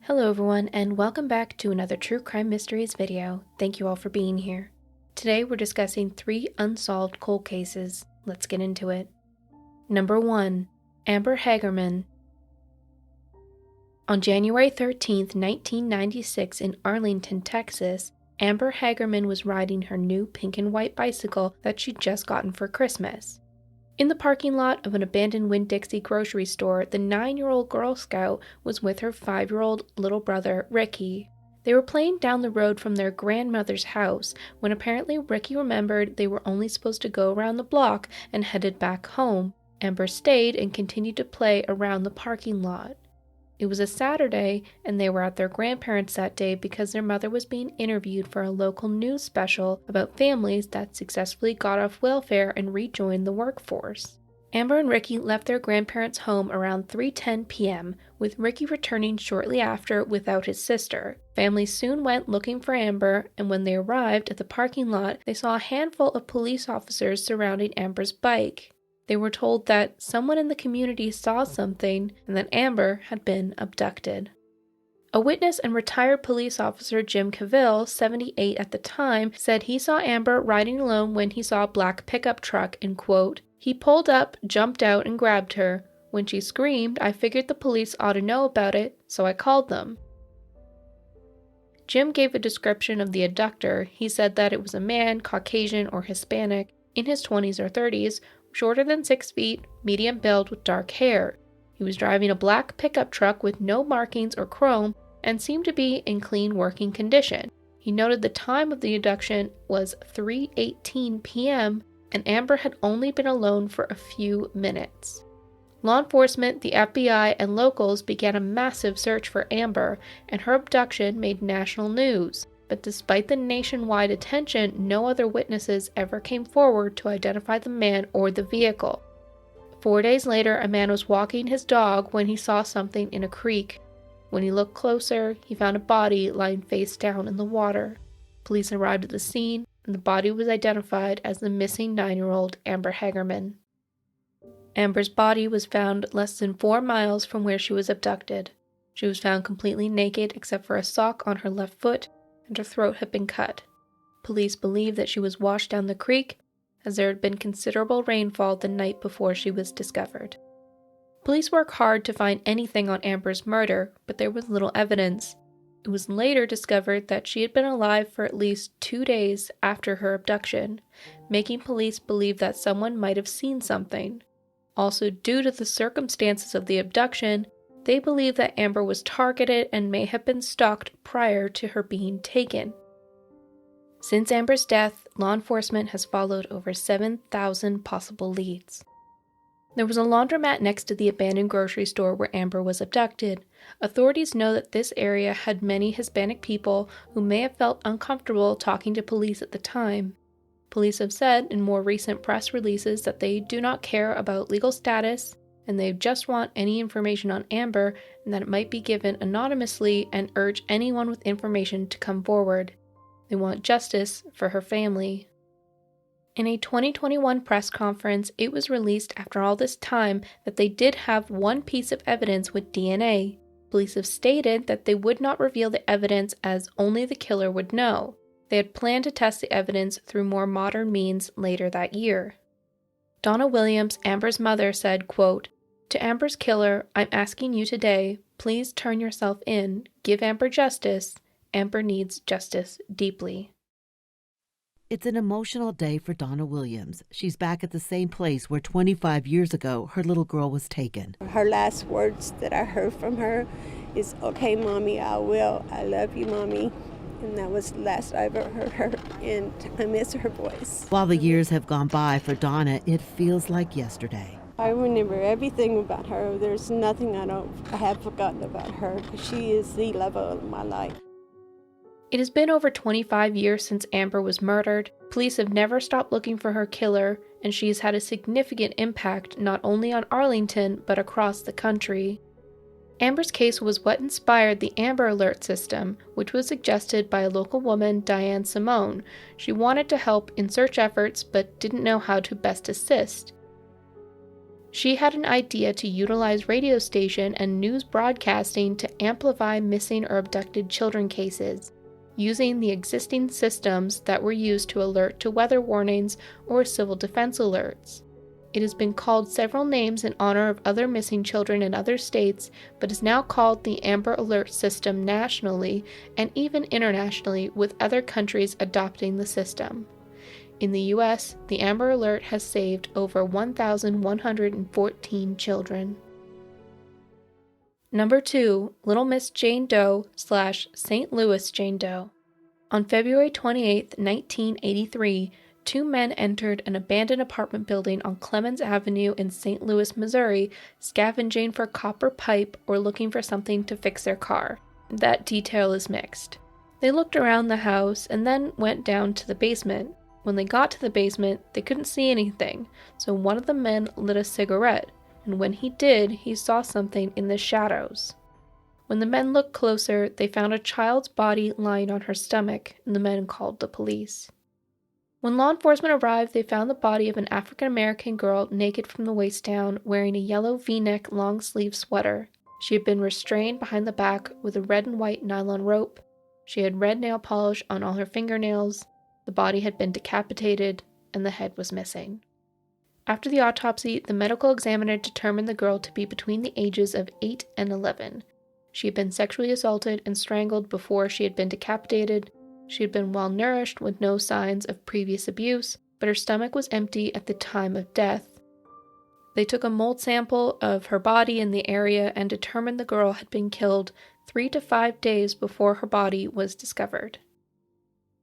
Hello everyone, and welcome back to another True Crime Mysteries video. Thank you all for being here. Today we're discussing 3 unsolved cold cases. Let's get into it. Number 1. Amber Hagerman. On January 13th, 1996 in Arlington, Texas, Amber Hagerman was riding her new pink and white bicycle that she'd just gotten for Christmas. In the parking lot of an abandoned Winn-Dixie grocery store, the 9-year-old Girl Scout was with her 5-year-old little brother, Ricky. They were playing down the road from their grandmother's house when apparently Ricky remembered they were only supposed to go around the block and headed back home. Amber stayed and continued to play around the parking lot. It was a Saturday, and they were at their grandparents' that day because their mother was being interviewed for a local news special about families that successfully got off welfare and rejoined the workforce. Amber and Ricky left their grandparents' home around 3:10 p.m., with Ricky returning shortly after without his sister. Families soon went looking for Amber, and when they arrived at the parking lot, they saw a handful of police officers surrounding Amber's bike. They were told that someone in the community saw something and that Amber had been abducted. A witness and retired police officer Jim Cavill, 78 at the time, said he saw Amber riding alone when he saw a black pickup truck and, quote, "He pulled up, jumped out, and grabbed her. When she screamed, I figured the police ought to know about it, so I called them." Jim gave a description of the abductor. He said that it was a man, Caucasian or Hispanic, in his 20s or 30s, shorter than 6 feet, medium build with dark hair. He was driving a black pickup truck with no markings or chrome and seemed to be in clean working condition. He noted the time of the abduction was 3:18 p.m. and Amber had only been alone for a few minutes. Law enforcement, the FBI, and locals began a massive search for Amber, and her abduction made national news. But despite the nationwide attention, no other witnesses ever came forward to identify the man or the vehicle. 4 days later, a man was walking his dog when he saw something in a creek. When he looked closer, he found a body lying face down in the water. Police arrived at the scene, and the body was identified as the missing 9-year-old Amber Hagerman. Amber's body was found less than 4 miles from where she was abducted. She was found completely naked except for a sock on her left foot, and her throat had been cut. Police believe that she was washed down the creek, as there had been considerable rainfall the night before she was discovered. Police worked hard to find anything on Amber's murder, but there was little evidence. It was later discovered that she had been alive for at least 2 days after her abduction, making police believe that someone might have seen something. Also, due to the circumstances of the abduction, they believe that Amber was targeted and may have been stalked prior to her being taken. Since Amber's death, law enforcement has followed over 7,000 possible leads. There was a laundromat next to the abandoned grocery store where Amber was abducted. Authorities know that this area had many Hispanic people who may have felt uncomfortable talking to police at the time. Police have said in more recent press releases that they do not care about legal status, and they just want any information on Amber and that it might be given anonymously, and urge anyone with information to come forward. They want justice for her family. In a 2021 press conference, it was released after all this time that they did have one piece of evidence with DNA. Police have stated that they would not reveal the evidence as only the killer would know. They had planned to test the evidence through more modern means later that year. Donna Williams, Amber's mother, said, quote, "To Amber's killer, I'm asking you today, please turn yourself in, give Amber justice. Amber needs justice deeply." It's an emotional day for Donna Williams. She's back at the same place where 25 years ago her little girl was taken. Her last words that I heard from her is, "Okay, Mommy, I will. I love you, Mommy." And that was the last I ever heard her, and I miss her voice. While the years have gone by for Donna, it feels like yesterday. I remember everything about her. There's nothing I have forgotten about her, because she is the love of my life. It has been over 25 years since Amber was murdered. Police have never stopped looking for her killer, and she has had a significant impact not only on Arlington, but across the country. Amber's case was what inspired the Amber Alert system, which was suggested by a local woman, Diane Simone. She wanted to help in search efforts, but didn't know how to best assist. She had an idea to utilize radio station and news broadcasting to amplify missing or abducted children cases, using the existing systems that were used to alert to weather warnings or civil defense alerts. It has been called several names in honor of other missing children in other states, but is now called the Amber Alert System nationally and even internationally, with other countries adopting the system. In the U.S., the Amber Alert has saved over 1,114 children. Number 2. Little Miss Jane Doe / St. Louis Jane Doe. On February 28, 1983, 2 men entered an abandoned apartment building on Clemens Avenue in St. Louis, Missouri, scavenging for copper pipe or looking for something to fix their car. That detail is mixed. They looked around the house and then went down to the basement. When they got to the basement, they couldn't see anything, so one of the men lit a cigarette, and when he did, he saw something in the shadows. When the men looked closer, they found a child's body lying on her stomach, and the men called the police. When law enforcement arrived, they found the body of an African-American girl naked from the waist down, wearing a yellow V-neck long-sleeve sweater. She had been restrained behind the back with a red and white nylon rope. She had red nail polish on all her fingernails. The body had been decapitated, and the head was missing. After the autopsy, the medical examiner determined the girl to be between the ages of 8 and 11. She had been sexually assaulted and strangled before she had been decapitated. She had been well nourished with no signs of previous abuse, but her stomach was empty at the time of death. They took a mold sample of her body in the area and determined the girl had been killed 3 to 5 days before her body was discovered.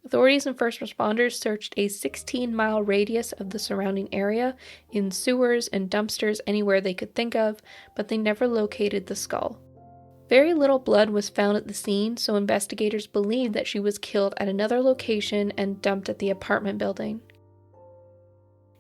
Authorities and first responders searched a 16-mile radius of the surrounding area, in sewers and dumpsters anywhere they could think of, but they never located the skull. Very little blood was found at the scene, so investigators believed that she was killed at another location and dumped at the apartment building.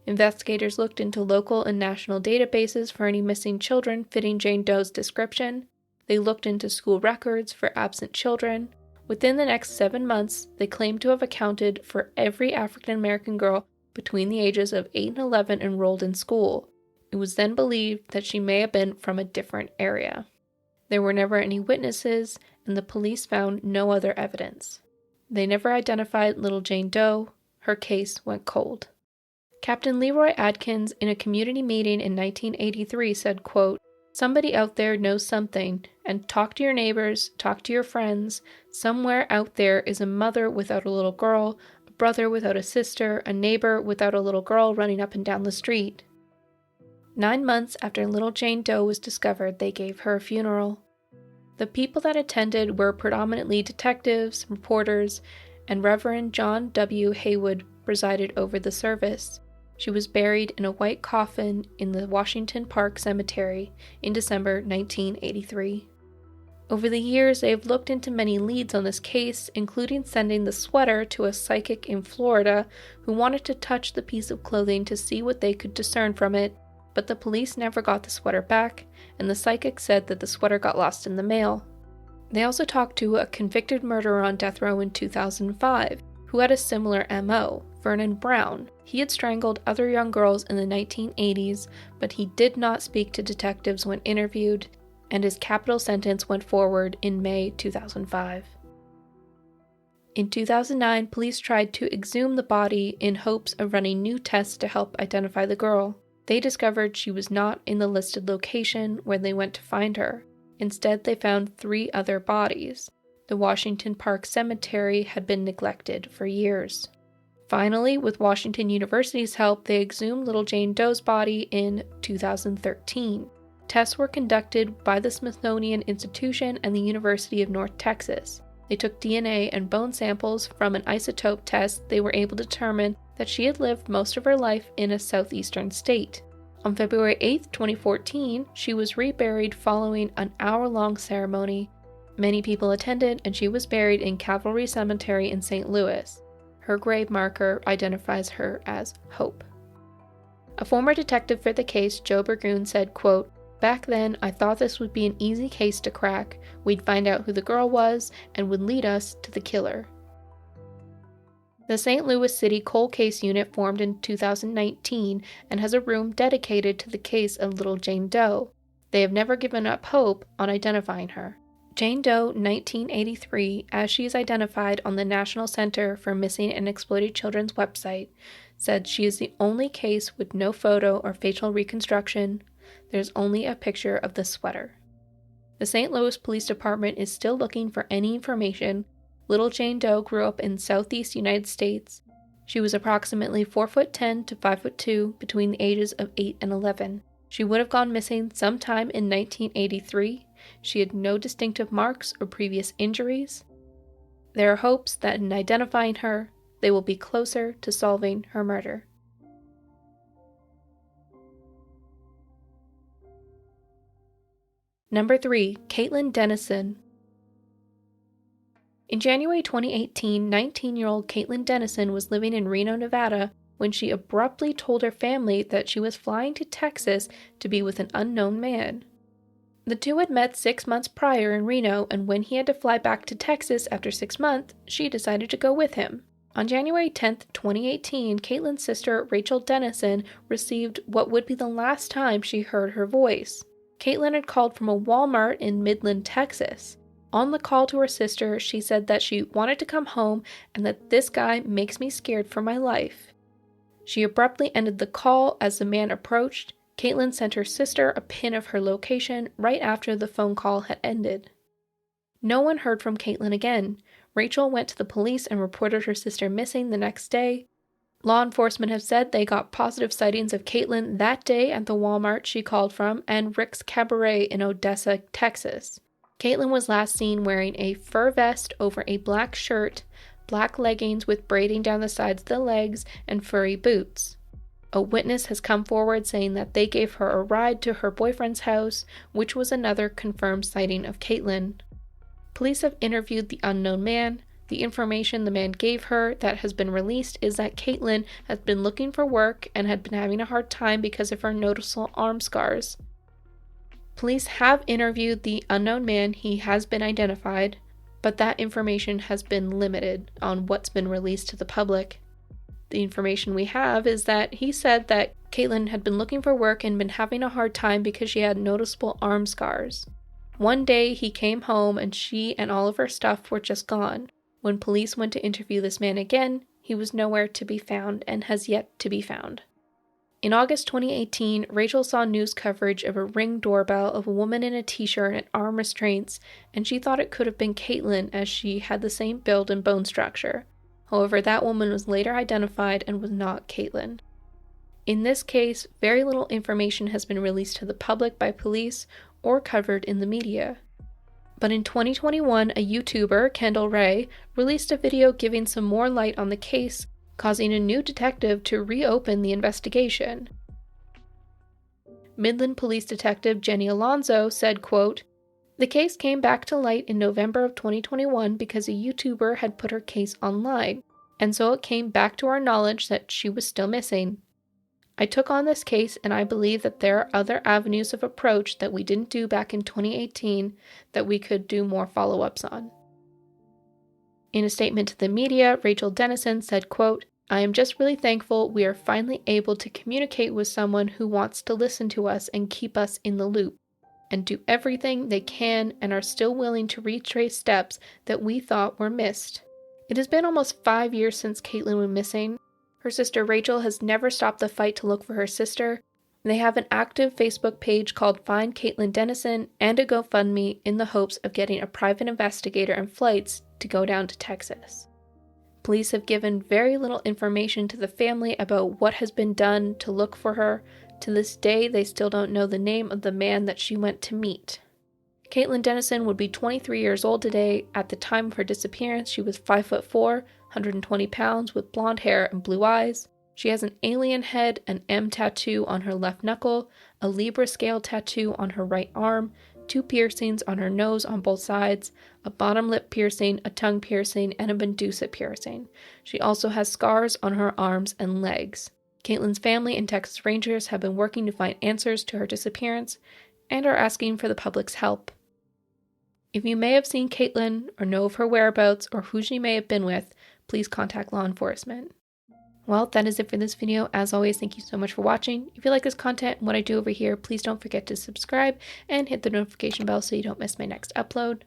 Investigators looked into local and national databases for any missing children fitting Jane Doe's description. They looked into school records for absent children. Within the next 7 months, they claimed to have accounted for every African-American girl between the ages of 8 and 11 enrolled in school. It was then believed that she may have been from a different area. There were never any witnesses, and the police found no other evidence. They never identified little Jane Doe. Her case went cold. Captain Leroy Adkins, in a community meeting in 1983, said, quote, "Somebody out there knows something, and talk to your neighbors, talk to your friends. Somewhere out there is a mother without a little girl, a brother without a sister, a neighbor without a little girl running up and down the street." 9 months after little Jane Doe was discovered, they gave her a funeral. The people that attended were predominantly detectives, reporters, and Reverend John W. Haywood presided over the service. She was buried in a white coffin in the Washington Park Cemetery in December 1983. Over the years, they have looked into many leads on this case, including sending the sweater to a psychic in Florida who wanted to touch the piece of clothing to see what they could discern from it, but the police never got the sweater back, and the psychic said that the sweater got lost in the mail. They also talked to a convicted murderer on death row in 2005, who had a similar MO, Vernon Brown. He had strangled other young girls in the 1980s, but he did not speak to detectives when interviewed, and his capital sentence went forward in May 2005. In 2009, police tried to exhume the body in hopes of running new tests to help identify the girl. They discovered she was not in the listed location where they went to find her. Instead, they found 3 other bodies. The Washington Park Cemetery had been neglected for years. Finally, with Washington University's help, they exhumed little Jane Doe's body in 2013. Tests were conducted by the Smithsonian Institution and the University of North Texas. They took DNA and bone samples from an isotope test. They were able to determine that she had lived most of her life in a southeastern state. On February 8, 2014, she was reburied following an hour-long ceremony. Many people attended, and she was buried in Cavalry Cemetery in St. Louis. Her grave marker identifies her as Hope. A former detective for the case, Joe Burgoon, said, quote, "Back then, I thought this would be an easy case to crack. We'd find out who the girl was and would lead us to the killer." The St. Louis City Cold Case Unit formed in 2019 and has a room dedicated to the case of little Jane Doe. They have never given up hope on identifying her. Jane Doe, 1983, as she is identified on the National Center for Missing and Exploited Children's website, said she is the only case with no photo or facial reconstruction. There's only a picture of the sweater. The St. Louis Police Department is still looking for any information. Little Jane Doe grew up in southeast United States. She was approximately 4'10" to 5'2" between the ages of 8 and 11. She would have gone missing sometime in 1983. She had no distinctive marks or previous injuries. There are hopes that in identifying her, they will be closer to solving her murder. Number 3. Caitlin Dennison. In January 2018, 19-year-old Caitlin Dennison was living in Reno, Nevada, when she abruptly told her family that she was flying to Texas to be with an unknown man. The two had met 6 months prior in Reno, and when he had to fly back to Texas after 6 months, she decided to go with him. On January 10, 2018, Caitlin's sister, Rachel Dennison, received what would be the last time she heard her voice. Caitlin had called from a Walmart in Midland, Texas. On the call to her sister, she said that she wanted to come home and that this guy makes me scared for my life. She abruptly ended the call as the man approached. Caitlin sent her sister a pin of her location right after the phone call had ended. No one heard from Caitlin again. Rachel went to the police and reported her sister missing the next day. Law enforcement have said they got positive sightings of Caitlin that day at the Walmart she called from and Rick's Cabaret in Odessa, Texas. Caitlin was last seen wearing a fur vest over a black shirt, black leggings with braiding down the sides of the legs, and furry boots. A witness has come forward saying that they gave her a ride to her boyfriend's house, which was another confirmed sighting of Caitlin. Police have interviewed the unknown man. The information the man gave her that has been released is that Caitlin has been looking for work and had been having a hard time because of her noticeable arm scars. Police have interviewed the unknown man. He has been identified, but that information has been limited on what's been released to the public. The information we have is that he said that Caitlin had been looking for work and been having a hard time because she had noticeable arm scars. One day he came home and she and all of her stuff were just gone. When police went to interview this man again, he was nowhere to be found and has yet to be found. In August 2018, Rachel saw news coverage of a Ring doorbell of a woman in a t-shirt and arm restraints, and she thought it could have been Caitlin as she had the same build and bone structure. However, that woman was later identified and was not Caitlin. In this case, very little information has been released to the public by police or covered in the media. But in 2021, a YouTuber, Kendall Ray, released a video giving some more light on the case, causing a new detective to reopen the investigation. Midland Police Detective Jenny Alonzo said, quote, "The case came back to light in November of 2021 because a YouTuber had put her case online, and so it came back to our knowledge that she was still missing. I took on this case and I believe that there are other avenues of approach that we didn't do back in 2018 that we could do more follow-ups on." In a statement to the media, Rachel Dennison said, quote, "I am just really thankful we are finally able to communicate with someone who wants to listen to us and keep us in the loop, and do everything they can and are still willing to retrace steps that we thought were missed. It has been almost 5 years since Caitlin went missing. Her sister Rachel has never stopped the fight to look for her sister. They have an active Facebook page called Find Caitlin Dennison and a GoFundMe in the hopes of getting a private investigator and flights to go down to Texas. Police have given very little information to the family about what has been done to look for her. To this day, they still don't know the name of the man that she went to meet. Caitlin Dennison would be 23 years old today. At the time of her disappearance, she was 5'4", 120 pounds, with blonde hair and blue eyes. She has an alien head, an M tattoo on her left knuckle, a Libra scale tattoo on her right arm, 2 piercings on her nose on both sides, a bottom lip piercing, a tongue piercing, and a Medusa piercing. She also has scars on her arms and legs. Caitlin's family and Texas Rangers have been working to find answers to her disappearance and are asking for the public's help. If you may have seen Caitlin or know of her whereabouts or who she may have been with, please contact law enforcement. Well, that is it for this video. As always, thank you so much for watching. If you like this content and what I do over here, please don't forget to subscribe and hit the notification bell so you don't miss my next upload.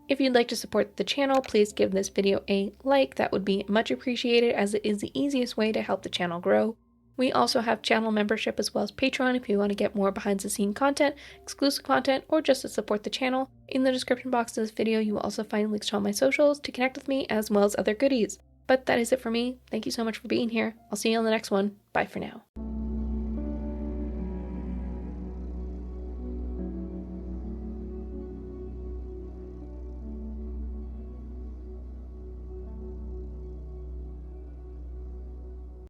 If you'd like to support the channel, please give this video a like. That would be much appreciated, as it is the easiest way to help the channel grow. We also have channel membership as well as Patreon if you want to get more behind the scene content, exclusive content, or just to support the channel. In the description box of this video, you will also find links to all my socials to connect with me, as well as other goodies. But that is it for me. Thank you so much for being here. I'll see you on the next one. Bye for now.